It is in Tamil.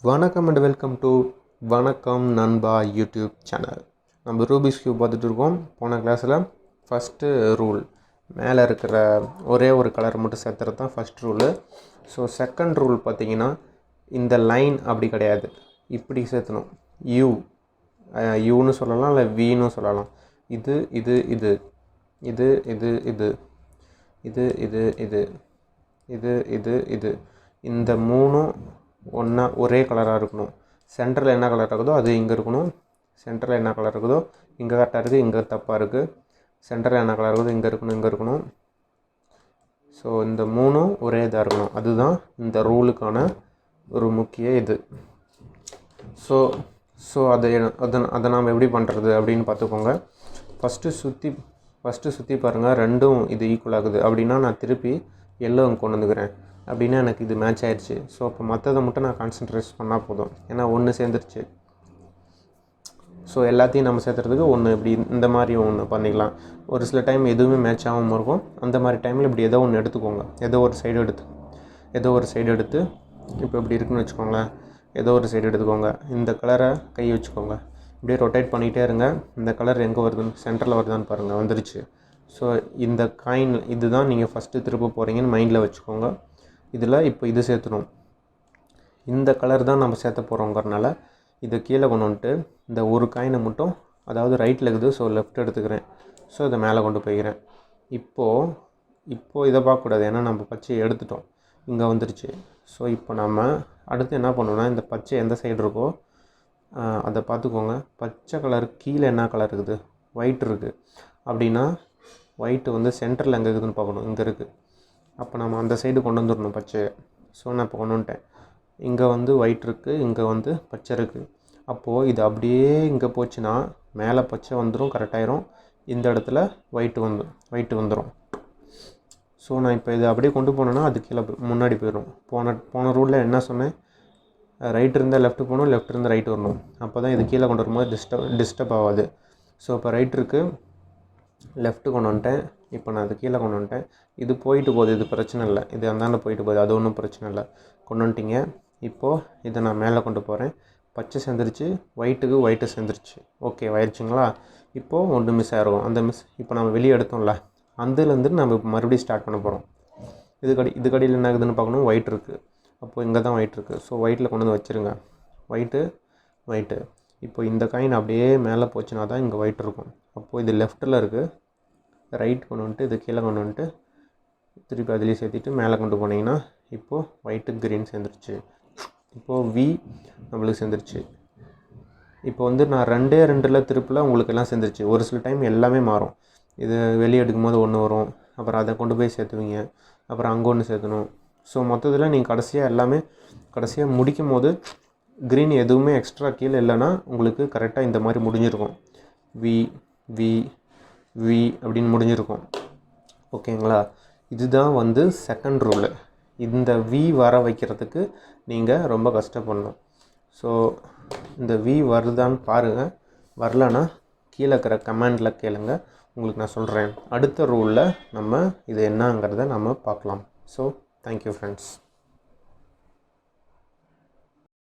வணக்கம் அண்ட் வெல்கம் டு வணக்கம் நண்பா யூடியூப் சேனல். நம்ம ரூபிக்ஸ் கியூப் பார்த்துட்டு இருக்கோம். போன கிளாஸில் ஃபஸ்ட்டு ரூல் மேலே இருக்கிற ஒரே ஒரு கலர் மட்டும் சேர்த்துறது தான் first rule. So second rule பார்த்திங்கன்னா இந்த லைன் அப்படி கிடையாது, இப்படி சேர்த்தணும். யூன்னு சொல்லலாம், இல்லை வின்னு சொல்லலாம். இது இது இது இது இது இது இது இது இது இது இது இது இந்த மூணும் ஒன்றா ஒரே கலராக இருக்கணும். சென்டரில் என்ன கலர் இருக்குதோ அது இங்கே இருக்கணும். சென்டரில் என்ன கலர் இருக்குதோ இங்கே கரெக்டாக இருக்குது, இங்கே தப்பாக இருக்குது. சென்டரில் என்ன கலர் இருக்குதோ இங்கே இருக்கணும், இங்கே இருக்கணும். ஸோ இந்த மூணும் ஒரே இதாக இருக்கணும். அதுதான் இந்த ரூலுக்கான ஒரு முக்கிய இது. ஸோ அதை நாம் எப்படி பண்ணுறது அப்படின்னு பார்த்துக்கோங்க. ஃபஸ்ட்டு சுற்றி பாருங்கள், ரெண்டும் இது ஈக்குவல் ஆகுது அப்படின்னா நான் திருப்பி எல்லோ அங்கே கொண்டு வந்துக்கிறேன். அப்படின்னா எனக்கு இது மேட்ச் ஆயிடுச்சு. ஸோ அப்போ மற்றதை மட்டும் நான் கான்சன்ட்ரேட் பண்ணால் போதும், ஏன்னா ஒன்று சேர்ந்துருச்சு. ஸோ எல்லாத்தையும் நம்ம சேர்த்துறதுக்கு ஒன்று இப்படி இந்த மாதிரி ஒன்று பண்ணிக்கலாம். ஒரு சில டைம் எதுவுமே மேட்ச் ஆகாமல் இருக்கும். அந்த மாதிரி டைமில் இப்படி ஏதோ ஒன்று எடுத்துக்கோங்க. ஏதோ ஒரு சைடு எடுத்து இப்போ இப்படி இருக்குன்னு வச்சுக்கோங்களேன். ஏதோ ஒரு சைடு எடுத்துக்கோங்க. இந்த கலரை கை வச்சுக்கோங்க. இப்படியே ரொட்டேட் பண்ணிகிட்டே இருங்க. இந்த கலர் எங்கே வருதுன்னு, சென்டரில் வருதான்னு பாருங்கள், வந்துருச்சு. ஸோ இந்த காயின் இதுதான் நீங்கள் ஃபஸ்ட்டு திருப்ப போகிறீங்கன்னு மைண்டில் வச்சுக்கோங்க. இதில் இப்போ இது சேர்த்துணும். இந்த கலர் தான் நம்ம சேர்த்த போகிறோங்கிறனால இதை கீழே கொண்டு வந்துட்டு இந்த ஒரு காயினை மட்டும், அதாவது ரைட்டில் இருக்குது, ஸோ லெஃப்ட் எடுத்துக்கிறேன். ஸோ இதை மேலே கொண்டு போய்க்கிறேன். இப்போது இதை பார்க்கக்கூடாது, ஏன்னா நம்ம பச்சையை எடுத்துட்டோம், இங்கே வந்துருச்சு. ஸோ இப்போ நம்ம அடுத்து என்ன பண்ணணும்னா, இந்த பச்சை எந்த சைடு இருக்கோ அதை பார்த்துக்கோங்க. பச்சை கலர் கீழே என்ன கலர் இருக்குது, ஒயிட் இருக்குது. அப்படின்னா ஒயிட்டு வந்து சென்டரில் எங்கே இருக்குதுன்னு பார்க்கணும், இங்கே இருக்குது. அப்போ நம்ம அந்த சைடு கொண்டு வந்துடணும் பச்சையை. ஸோ நான் இப்போ கொண்டு வந்துட்டேன். இங்கே வந்து ஒயிட் இருக்குது, இங்கே வந்து பச்சை இருக்குது. அப்போது இது அப்படியே இங்கே போச்சுன்னா மேலே பச்சை வந்துடும், கரெக்டாயிரும். இந்த இடத்துல ஒயிட்டு வந்துடும். ஸோ நான் இப்போ இதை அப்படியே கொண்டு போனேன்னா அது கீழே முன்னாடி போயிடும். போன ரூலில் என்ன சொன்னேன், ரைட் இருந்தால் லெஃப்ட் போகணும், லெஃப்ட் இருந்தால் ரைட் வரணும். அப்போ தான் இது கீழே கொண்டு வரும்போது டிஸ்டர்ப் ஆகாது. ஸோ இப்போ ரைட் இருக்குது, லெஃப்ட்டு கொண்டு வந்துட்டேன். இப்போ நான் அது கீழே கொண்டு வந்துட்டேன். இது போயிட்டு போகுது, இது பிரச்சனை இல்லை. இது அந்தாண்ட போயிட்டு போகுது, அது ஒன்றும் பிரச்சனை இல்லை. கொண்டு வந்துட்டிங்க. இப்போது இதை நான் மேலே கொண்டு போகிறேன். பச்சை சேர்ந்துருச்சு, ஒயிட்டு சேர்ந்துருச்சு. ஓகே ஆயிடுச்சுங்களா? இப்போது ஒன்று மிஸ் ஆகிருக்கும். அந்த இப்போ நம்ம வெளியே எடுத்தோம்ல, அதுலேருந்து நம்ம மறுபடியும் ஸ்டார்ட் பண்ண போகிறோம். இது கடையில் என்ன ஆகுதுன்னு பார்க்கணும். ஒயிட் இருக்குது, அப்போது இங்கே தான் ஒயிட் இருக்குது. ஸோ ஒயிட்டில் கொண்டு வந்து வச்சுருங்க. ஒயிட்டு இப்போ இந்த காயின் அப்படியே மேலே போச்சுன்னா தான் இங்கே ஒயிட் இருக்கும். அப்போது இது லெஃப்ட்டில் இருக்குது, ரைட் கொண்டு வந்துட்டு இது கீழே கொண்டு வந்துட்டு திருப்பி அதிலே சேர்த்திட்டு மேலே கொண்டு போனீங்கன்னா இப்போது ஒயிட்டு க்ரீன் சேர்ந்துருச்சு. இப்போது வி நம்மளுக்கு சேர்ந்துருச்சு. இப்போ வந்து நான் ரெண்டில் திருப்பில் உங்களுக்கு எல்லாம் சேர்ந்துருச்சு. ஒரு சில டைம் எல்லாமே மாறும். இது வெளியே எடுக்கும்போது ஒன்று வரும், அப்புறம் அதை கொண்டு போய் சேர்த்துவீங்க, அப்புறம் அங்கே ஒன்று சேர்த்தணும். ஸோ மொத்தத்தில் நீங்கள் கடைசியாக முடிக்கும் போது க்ரீன் எதுவுமே எக்ஸ்ட்ரா கீழே இல்லைன்னா உங்களுக்கு கரெக்டாக இந்த மாதிரி முடிஞ்சிருக்கும். வி வி வி அப்படின்னு முடிஞ்சிருக்கும். ஓகேங்களா? இதுதான் வந்து செகண்ட் ரூலு. இந்த வி வர வைக்கிறதுக்கு நீங்கள் ரொம்ப கஷ்டப்படணும். ஸோ இந்த வி வருதான்னு பாருங்கள். வரலன்னா கீழே இருக்கிற கமெண்டில் கேளுங்க, உங்களுக்கு நான் சொல்கிறேன். அடுத்த ரூலில் நம்ம இது என்னங்கிறத நம்ம பார்க்கலாம். So thank you friends.